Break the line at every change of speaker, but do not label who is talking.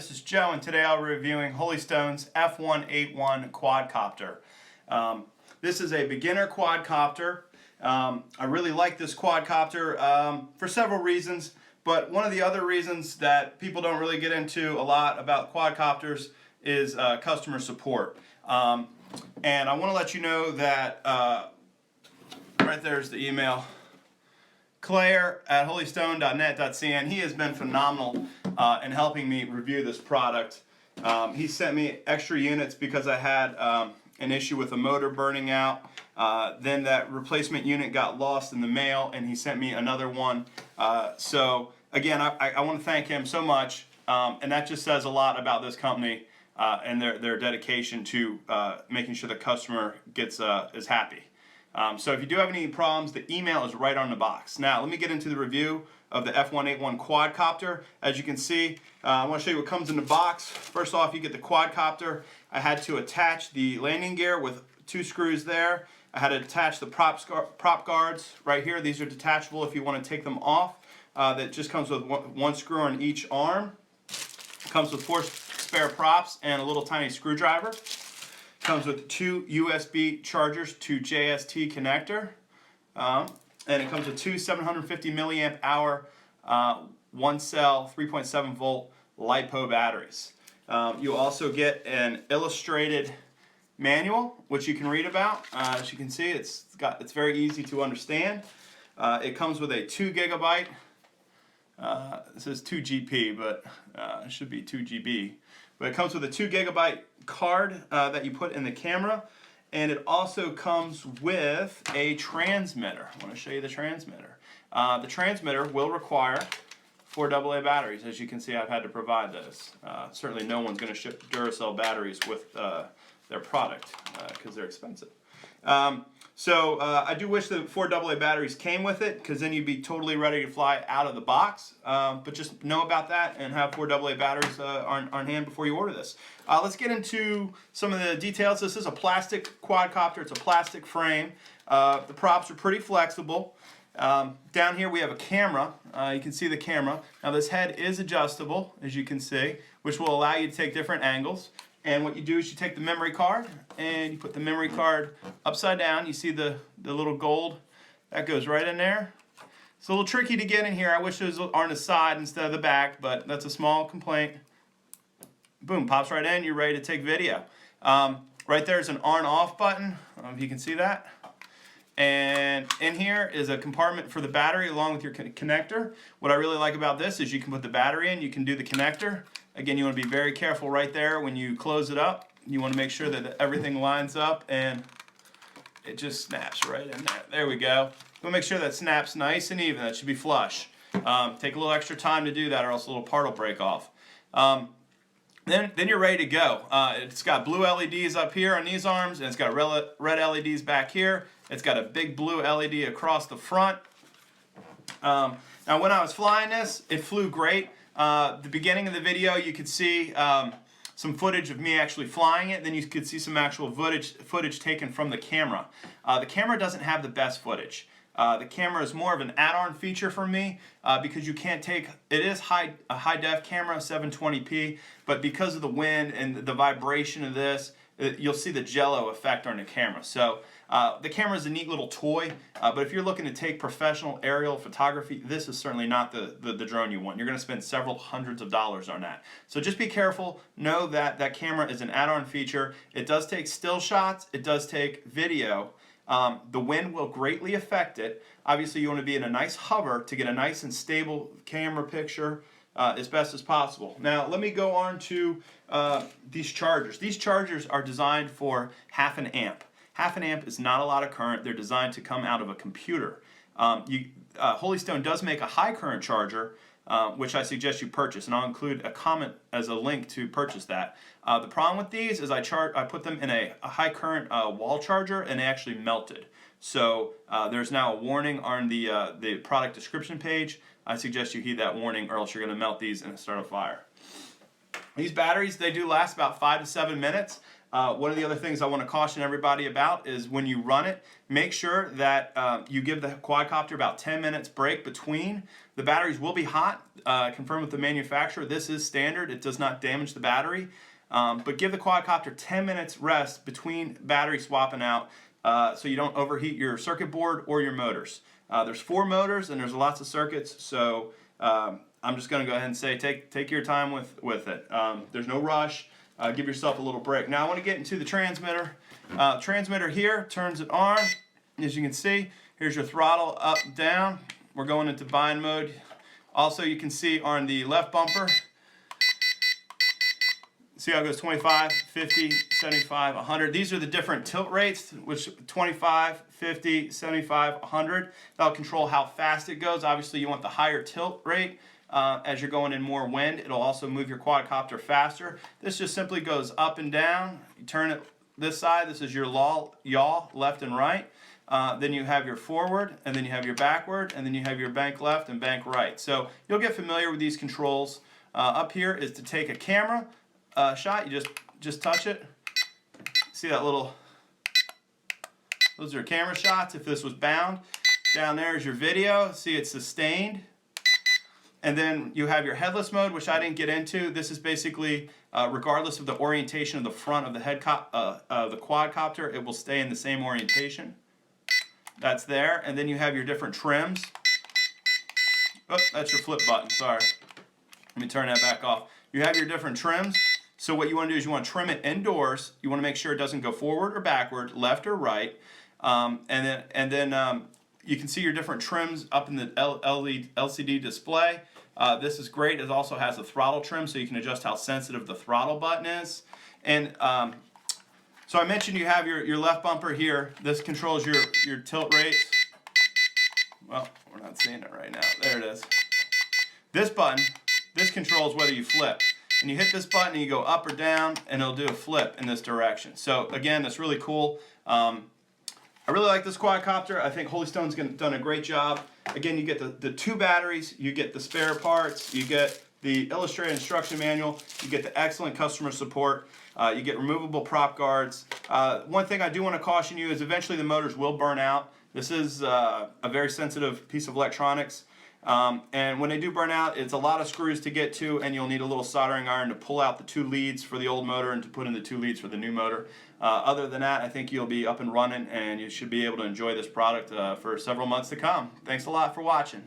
this is Joe, and today I'll be reviewing Holy Stone's F181 Quadcopter. This is a beginner quadcopter. I really like this quadcopter for several reasons, but one of the other reasons that people don't really get into a lot about quadcopters is customer support. And I want to let you know that right there's the email. Claire at holystone.net.cn. He has been phenomenal in helping me review this product. He sent me extra units because I had an issue with a motor burning out. Then that replacement unit got lost in the mail, and he sent me another one. So again, I want to thank him so much, and that just says a lot about this company and their dedication to making sure the customer gets is happy. So if you do have any problems, the email is right on the box. Now, let me get into the review of the F181 Quadcopter. As you can see, I want to show you what comes in the box. First off, you get the Quadcopter. I had to attach the landing gear with 2 screws there. I had to attach the prop guards right here. These are detachable if you want to take them off. That just comes with one screw on each arm. Comes with 4 spare props and a little tiny screwdriver. Comes with 2 USB chargers to JST connector, and it comes with 2 750 milliamp hour 1-cell 3.7 volt LiPo batteries. You also get an illustrated manual, which you can read about. As you can see, it's very easy to understand. It comes with a 2 gigabyte. It says 2 GP, but it should be 2 GB. But it comes with a 2 gigabyte card that you put in the camera, and it also comes with a transmitter. I want to show you the transmitter. The transmitter will require 4 AA batteries. As you can see, I've had to provide those. Certainly no one's going to ship Duracell batteries with their product because they're expensive. So I do wish the 4 AA batteries came with it, because then you'd be totally ready to fly out of the box. But just know about that and have 4 AA batteries on hand before you order this. Let's get into some of the details. This is a plastic quadcopter. It's a plastic frame. The props are pretty flexible. Down here we have a camera. You can see the camera. Now this head is adjustable, as you can see, which will allow you to take different angles. And what you do is you take the memory card and you put the memory card upside down. You see the little gold that goes right in there. It's a little tricky to get in here. I wish it was on the side instead of the back, but that's a small complaint. Boom, pops right in. You're ready to take video. Right there is an on off button, if you can see that. And in here is a compartment for the battery along with your connector. What I really like about this is you can put the battery in, you can do the connector. Again, you want to be very careful right there when you close it up. You want to make sure that everything lines up and it just snaps right in there. There we go. You want to make sure that snaps nice and even. That should be flush. Take a little extra time to do that, or else a little part will break off. Then you're ready to go. It's got blue LEDs up here on these arms, and it's got red LEDs back here. It's got a big blue LED across the front. Now when I was flying this, it flew great. The beginning of the video, you could see some footage of me actually flying it. Then you could see some actual footage taken from the camera. The camera doesn't have the best footage. The camera is more of an add-on feature for me because you can't take, it is a high-def camera, 720p, but because of the wind and the vibration of this, you'll see the jello effect on the camera. So the camera is a neat little toy, but if you're looking to take professional aerial photography, this is certainly not the drone you want. You're going to spend several hundreds of dollars on that. So just be careful. Know that that camera is an add-on feature. It does take still shots. It does take video. The wind will greatly affect it. Obviously, you want to be in a nice hover to get a nice and stable camera picture as best as possible. Now, let me go on to these chargers. These chargers are designed for 1/2 amp. 1/2 amp is not a lot of current. They're designed to come out of a computer. Holy Stone does make a high current charger, which I suggest you purchase, and I'll include a comment as a link to purchase that. The problem with these is I put them in a high current wall charger, and they actually melted. So there's now a warning on the product description page. I suggest you heed that warning, or else you're going to melt these and start a fire. These batteries, they do last about 5 to 7 minutes. One of the other things I want to caution everybody about is when you run it, make sure that you give the quadcopter about 10 minutes break between. The batteries will be hot, confirmed with the manufacturer. This is standard. It does not damage the battery. But give the quadcopter 10 minutes rest between battery swapping out so you don't overheat your circuit board or your motors. There's 4 motors and there's lots of circuits, so I'm just going to go ahead and say take your time with it. There's no rush. Give yourself a little break. Now I want to get into the transmitter. Transmitter here turns it on. As you can see, here's your throttle up, down. We're going into bind mode. Also, you can see on the left bumper, see how it goes 25, 50, 75, 100. These are the different tilt rates, which 25, 50, 75, 100. That'll control how fast it goes. Obviously, you want the higher tilt rate. As you're going in more wind, it'll also move your quadcopter faster. This just simply goes up and down. You turn it this side, this is your yaw, left and right. Then you have your forward, and then you have your backward, and then you have your bank left and bank right. So you'll get familiar with these controls. Up here is to take a camera shot. You just touch it. See that little, those are camera shots if this was bound. Down there is your video. See, it's sustained. And then you have your headless mode, which I didn't get into. This is basically, regardless of the orientation of the front of the the quadcopter, it will stay in the same orientation. That's there. And then you have your different trims. Oh, that's your flip button, sorry. Let me turn that back off. You have your different trims. So what you want to do is you want to trim it indoors. You want to make sure it doesn't go forward or backward, left or right. And then you can see your different trims up in the LCD display. This is great. It also has a throttle trim, so you can adjust how sensitive the throttle button is. And so I mentioned you have your left bumper here. This controls your tilt rates. Well, we're not seeing it right now. There it is. This button, this controls whether you flip. And you hit this button and you go up or down, and it'll do a flip in this direction. So again, that's really cool. I really like this quadcopter. I think Holy Stone's done a great job. Again, you get the 2 batteries, you get the spare parts, you get the illustrated instruction manual, you get the excellent customer support, you get removable prop guards. One thing I do want to caution you is eventually the motors will burn out. This is a very sensitive piece of electronics. And when they do burn out, it's a lot of screws to get to, and you'll need a little soldering iron to pull out the 2 leads for the old motor and to put in the 2 leads for the new motor. Other than that, I think you'll be up and running, and you should be able to enjoy this product for several months to come. Thanks a lot for watching.